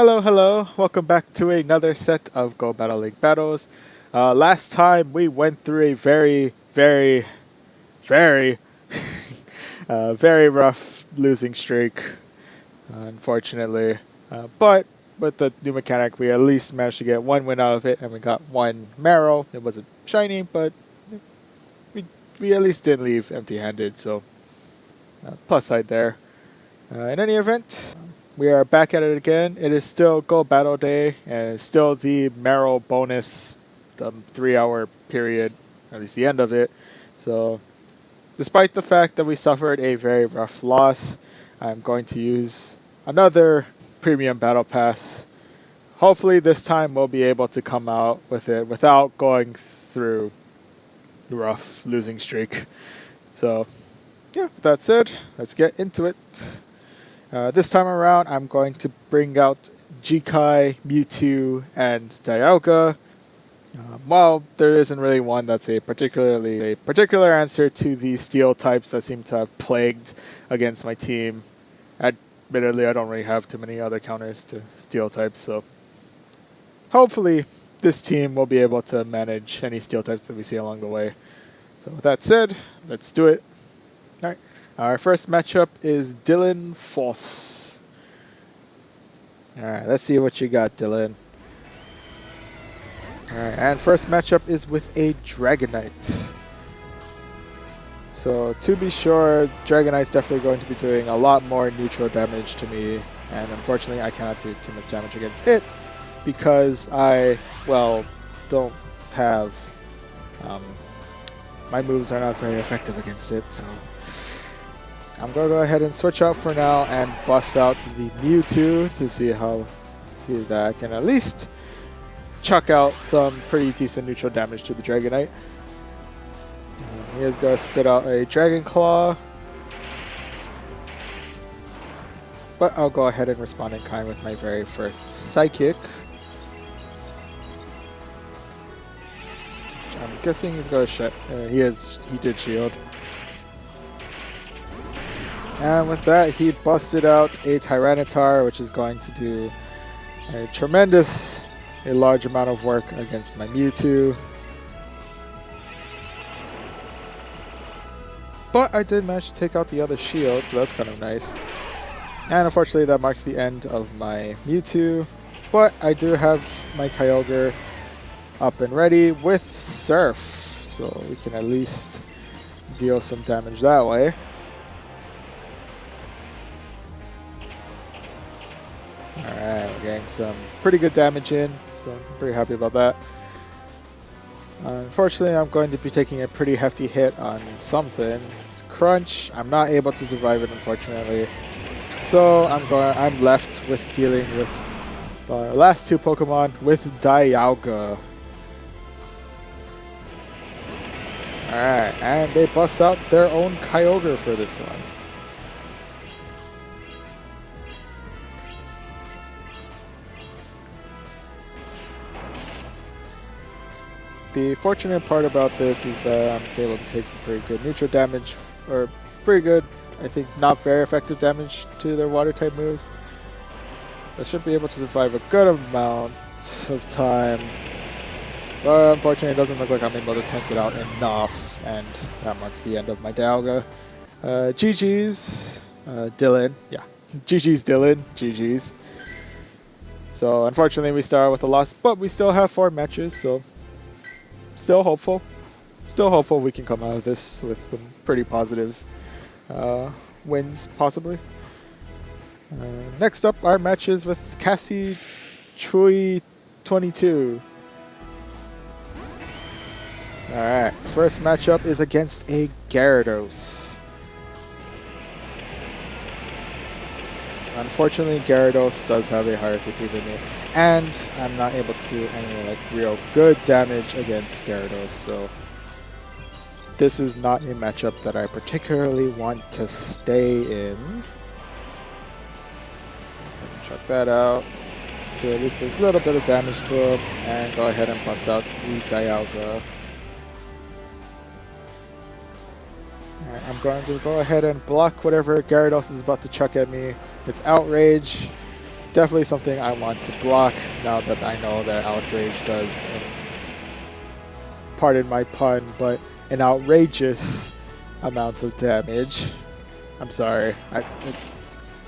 Hello, hello. Welcome back to another set of Go Battle League battles. Last time we went through a very, very rough losing streak, unfortunately. But with the new mechanic, we at least managed to get one win out of it, and we got one Marrow. It wasn't shiny, but we, we at least didn't leave empty-handed, so plus side there. In any event, we are back at it again. It is still Go Battle Day, and it's still the Marrow bonus 3-hour period, or at least the end of it. So, despite the fact that we suffered a very rough loss, I'm going to use another premium battle pass. Hopefully this time we'll be able to come out with it without going through the rough losing streak. So, yeah, with that said, let's get into it. This time around, I'm going to bring out Jikai, Mewtwo, and Dialga. While there isn't really one that's a particular answer to the steel types that seem to have plagued against my team. Admittedly, I don't really have too many other counters to steel types, so hopefully this team will be able to manage any steel types that we see along the way. So with that said, let's do it. All right. Our first matchup is Dylan Foss. Alright, let's see what you got, Dylan. Alright, and first matchup is with a Dragonite. So, to be sure, Dragonite's definitely going to be doing a lot more neutral damage to me. And unfortunately, I cannot do too much damage against it because I, well, don't have... my moves are not very effective against it, so... I'm gonna go ahead and switch out for now and bust out the Mewtwo to see that I can at least chuck out some pretty decent neutral damage to the Dragonite. He is gonna spit out a Dragon Claw, but I'll go ahead and respond in kind with my very first Psychic. Which I'm guessing he's gonna shut. He did shield. And with that, he busted out a Tyranitar, which is going to do a large amount of work against my Mewtwo. But I did manage to take out the other shield, so that's kind of nice. And unfortunately, that marks the end of my Mewtwo. But I do have my Kyogre up and ready with Surf, so we can at least deal some damage that way. Alright, we're getting some pretty good damage in, so I'm pretty happy about that. Unfortunately, I'm going to be taking a pretty hefty hit on something. It's Crunch. I'm not able to survive it, unfortunately. So I'm left with dealing with the last two Pokemon with Dialga. Alright, and they bust out their own Kyogre for this one. The fortunate part about this is that I'm able to take some pretty good neutral damage, or pretty good, I think not very effective damage to their water type moves. I should be able to survive a good amount of time, but unfortunately it doesn't look like I'm able to tank it out enough, and that marks the end of my Dialga. GG's, Dylan, yeah, GG's Dylan, GG's. So unfortunately we start with a loss, but we still have 4 matches, so still hopeful we can come out of this with some pretty positive wins, possibly. Next up, our matches with Cassie Chui 22. Alright, first matchup is against a Gyarados. Unfortunately, Gyarados does have a higher CP than me, and I'm not able to do any real good damage against Gyarados, so this is not a matchup that I particularly want to stay in. Check that out, do at least a little bit of damage to him, and go ahead and bust out the Dialga. Alright, I'm going to go ahead and block whatever Gyarados is about to chuck at me. It's Outrage. definitely something I want to block now that I know that Outrage does, pardon my pun, but an outrageous amount of damage. I'm sorry,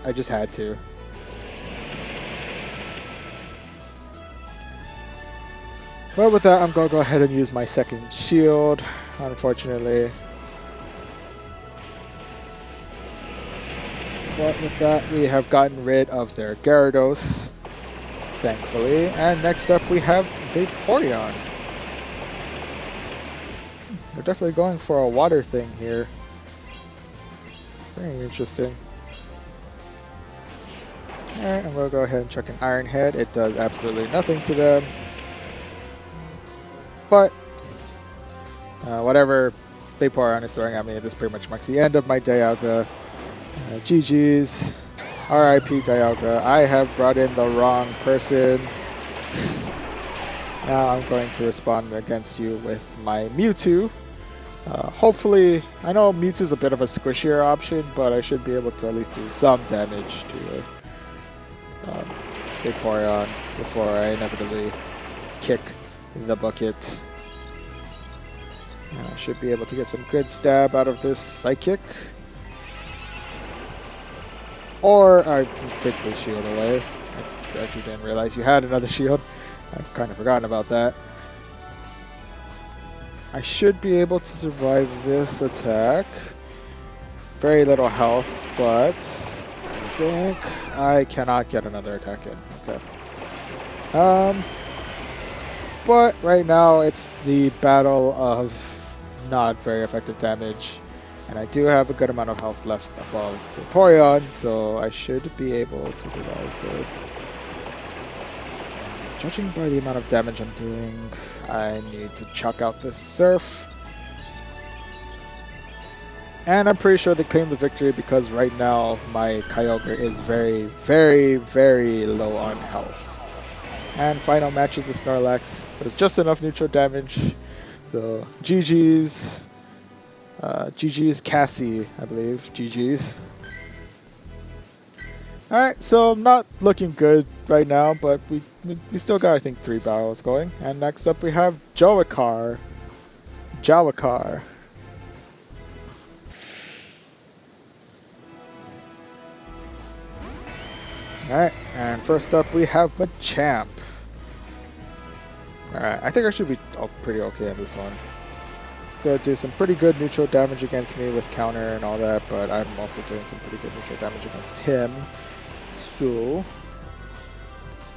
I just had to. But with that, I'm going to go ahead and use my second shield, unfortunately. But with that, we have gotten rid of their Gyarados, thankfully. And next up, we have Vaporeon. They're definitely going for a water thing here. Very interesting. Alright, I'm going to go ahead and chuck an Iron Head. It does absolutely nothing to them. But whatever Vaporeon is throwing at me, this pretty much marks the end of my Dialga. GG's. RIP Dialga. I have brought in the wrong person. Now I'm going to respond against you with my Mewtwo. Hopefully, I know Mewtwo's a bit of a squishier option, but I should be able to at least do some damage to Vaporeon before I inevitably kick the bucket. I should be able to get some good stab out of this Psychic. Or I can take the shield away. I actually didn't realize you had another shield. I've kind of forgotten about that. I should be able to survive this attack. Very little health, but I think I cannot get another attack in. Okay. But right now it's the battle of not very effective damage. And I do have a good amount of health left above Vaporeon, so I should be able to survive this. Judging by the amount of damage I'm doing, I need to chuck out this Surf. And I'm pretty sure they claim the victory because right now my Kyogre is very, very, very low on health. And final match is the Snorlax. There's just enough neutral damage. So GG's. GG's Cassie, I believe. GG's. Alright, so I'm not looking good right now, but we still got, I think, 3 battles going. And next up we have Jawakar. Alright, and first up we have Machamp. Alright, I think I should be pretty okay in this one. Gonna do some pretty good neutral damage against me with counter and all that, but I'm also doing some pretty good neutral damage against him. So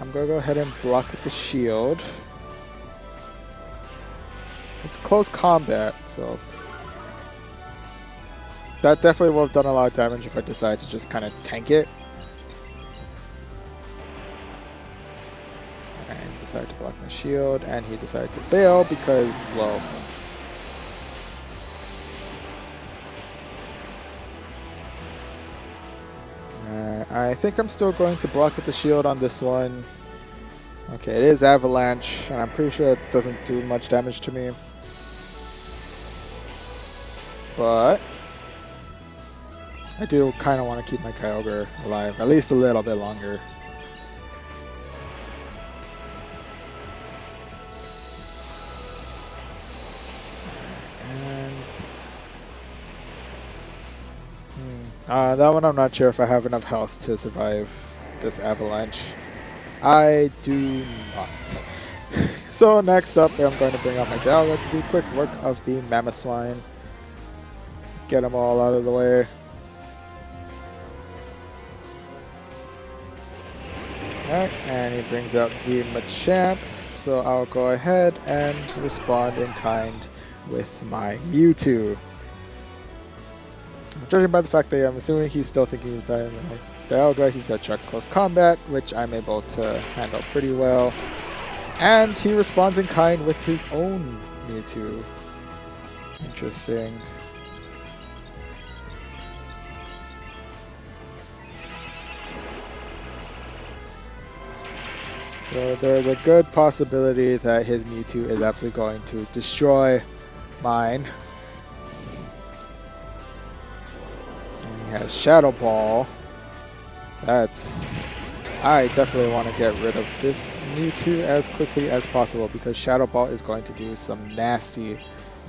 I'm gonna go ahead and block with the shield. It's close combat, so that definitely would have done a lot of damage if I decided to just kind of tank it. And decided to block my shield, and he decided to bail because, well, I think I'm still going to block with the shield on this one. Okay, it is Avalanche, and I'm pretty sure it doesn't do much damage to me. But I do kind of want to keep my Kyogre alive, at least a little bit longer. That one I'm not sure if I have enough health to survive this Avalanche. I do not. So next up, I'm going to bring out my Dialga to do quick work of the Mamoswine. Get them all out of the way. Alright, and he brings out the Machamp. So I'll go ahead and respond in kind with my Mewtwo. Judging by the fact that I'm assuming he's still thinking he's better than my Dialga, he's got chuck close combat, which I'm able to handle pretty well. And he responds in kind with his own Mewtwo. Interesting. So there's a good possibility that his Mewtwo is absolutely going to destroy mine. And he has Shadow Ball. That's... I definitely want to get rid of this Mewtwo as quickly as possible because Shadow Ball is going to do some nasty,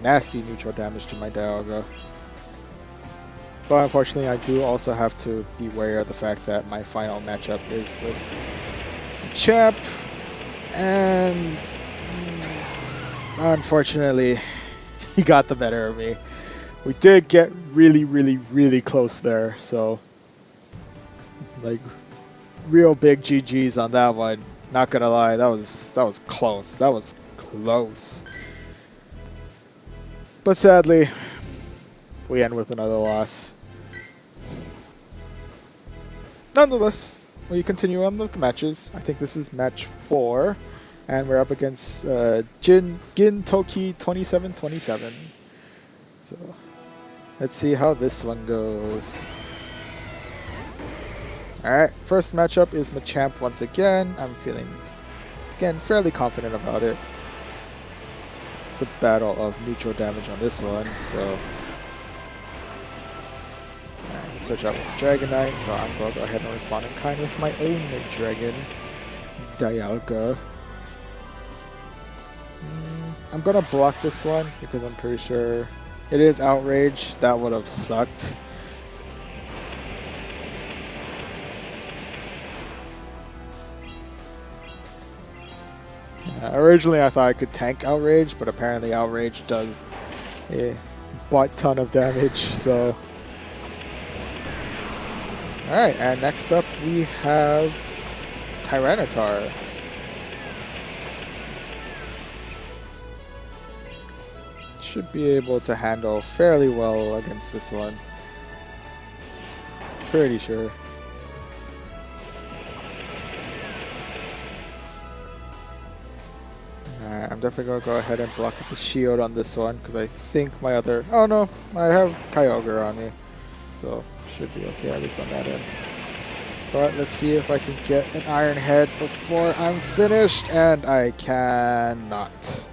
nasty neutral damage to my Dialga. But unfortunately, I do also have to be aware of the fact that my final matchup is with Machamp, and unfortunately, he got the better of me. We did get really, really, really close there, so like real big GGs on that one. Not gonna lie, that was close. That was close. But sadly, we end with another loss. Nonetheless, we continue on with the matches. I think this is match 4, and we're up against Gin Toki 2727. So let's see how this one goes. Alright, first matchup is Machamp once again. I'm feeling, again, fairly confident about it. It's a battle of neutral damage on this one, so switch out with Dragonite, so I'm going to go ahead and respond in kind with my own Dragon, Dialga. I'm going to block this one because I'm pretty sure it is Outrage. That would have sucked. Originally I thought I could tank Outrage, but apparently Outrage does a butt ton of damage, so... Alright, and next up we have Tyranitar. Should be able to handle fairly well against this one. Pretty sure. Alright, I'm definitely going to go ahead and block with the shield on this one, because I think my other... Oh no, I have Kyogre on me. So... should be okay, at least on that end. But let's see if I can get an Iron Head before I'm finished, and I cannot.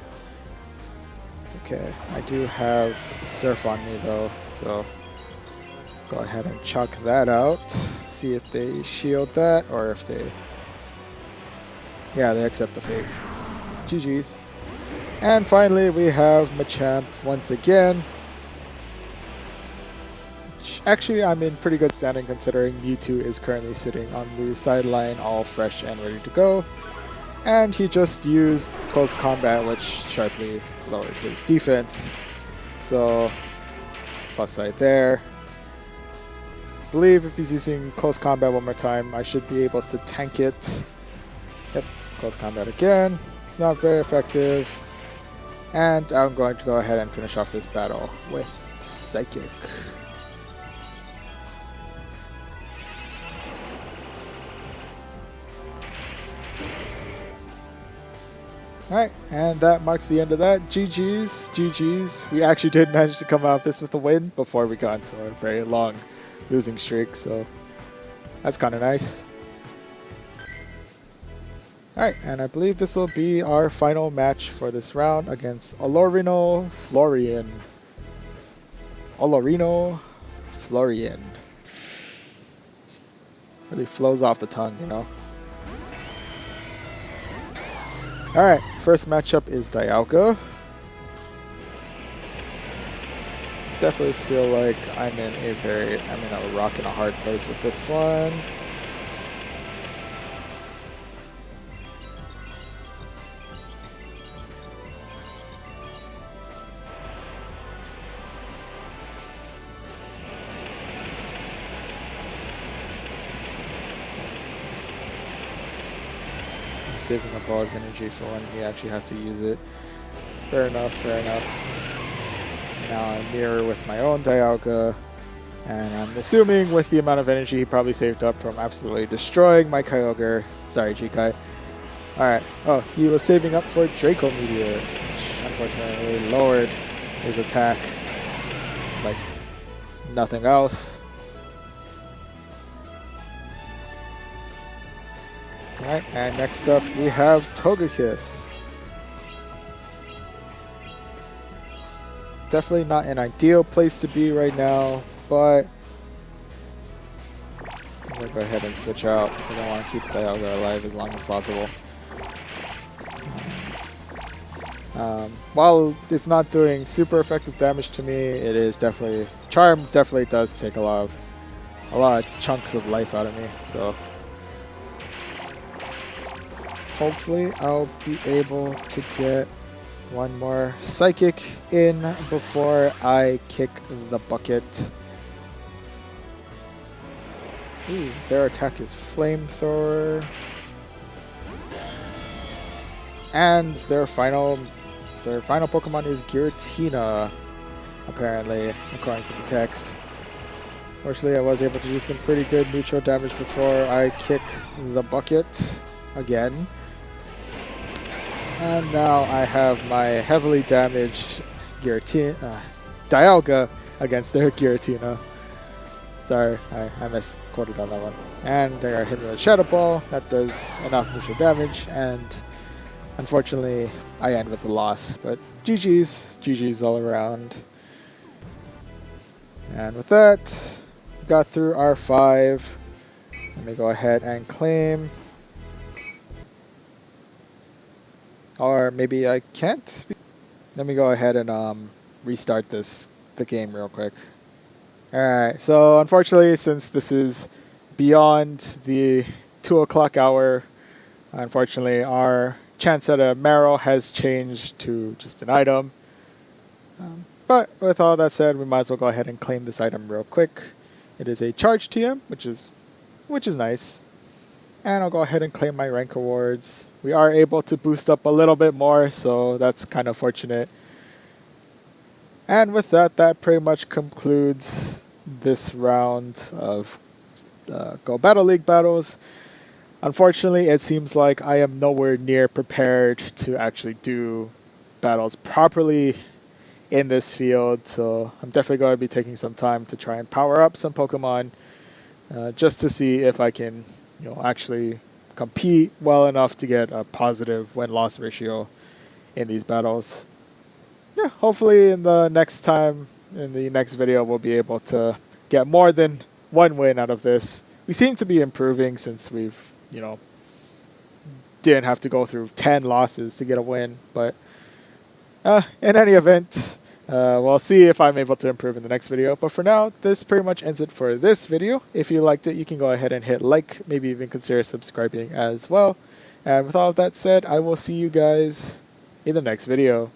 Okay, I do have Surf on me though, so go ahead and chuck that out. See if they shield that, or if they... Yeah, they accept the fate. GG's. And finally we have Machamp once again. Actually, I'm in pretty good standing considering Mewtwo is currently sitting on the sideline all fresh and ready to go. And he just used Close Combat, which sharply lowered his defense. So, plus side there. I believe if he's using Close Combat one more time, I should be able to tank it. Yep, Close Combat again. It's not very effective. And I'm going to go ahead and finish off this battle with Psychic. Alright, and that marks the end of that. GG's, GG's. We actually did manage to come out of this with a win before we got into a very long losing streak, so that's kind of nice. Alright, and I believe this will be our final match for this round against Olorino Florian. Olorino Florian. Really flows off the tongue, you know. Alright, first matchup is Dialga. Definitely feel like I'm in a rock and a hard place with this one. Saving up all his energy for when he actually has to use it. Fair enough, fair enough. Now I mirror with my own Dialga, and I'm assuming with the amount of energy he probably saved up from absolutely destroying my Kyogre. Sorry, G-Kai. Alright, oh, he was saving up for Draco Meteor, which unfortunately lowered his attack like nothing else. Alright, and next up we have Togekiss. Definitely not an ideal place to be right now, but I'm gonna go ahead and switch out because I want to keep Dialga alive as long as possible. While it's not doing super effective damage to me, it is definitely Charm definitely does take a lot of chunks of life out of me. So hopefully I'll be able to get one more Psychic in before I kick the bucket. Ooh, their attack is Flamethrower. And their final Pokemon is Giratina, apparently, according to the text. Fortunately, I was able to do some pretty good neutral damage before I kick the bucket again. And now I have my heavily damaged Dialga against their Giratina. Sorry, I misquoted on that one. And they are hit with a Shadow Ball. That does enough neutral damage, and unfortunately, I end with a loss. But GG's all around. And with that, we got through our 5. Let me go ahead and claim. Or maybe I can't. Let me go ahead and restart the game real quick. Alright, so unfortunately, since this is beyond the 2 o'clock hour, unfortunately our chance at a Marrow has changed to just an item. But with all that said, we might as well go ahead and claim this item real quick. It is a Charge TM, which is nice. And I'll go ahead and claim my rank awards. We are able to boost up a little bit more, so that's kind of fortunate. And with that, that pretty much concludes this round of Go Battle League battles. Unfortunately, it seems like I am nowhere near prepared to actually do battles properly in this field, so I'm definitely going to be taking some time to try and power up some Pokemon just to see if I can, actually compete well enough to get a positive win-loss ratio in these battles. Yeah, hopefully in the next video, we'll be able to get more than one win out of this. We seem to be improving since we've, didn't have to go through 10 losses to get a win. But in any event, we'll see if I'm able to improve in the next video. But for now, this pretty much ends it for this video. If you liked it, you can go ahead and hit like, maybe even consider subscribing as well. And with all of that said, I will see you guys in the next video.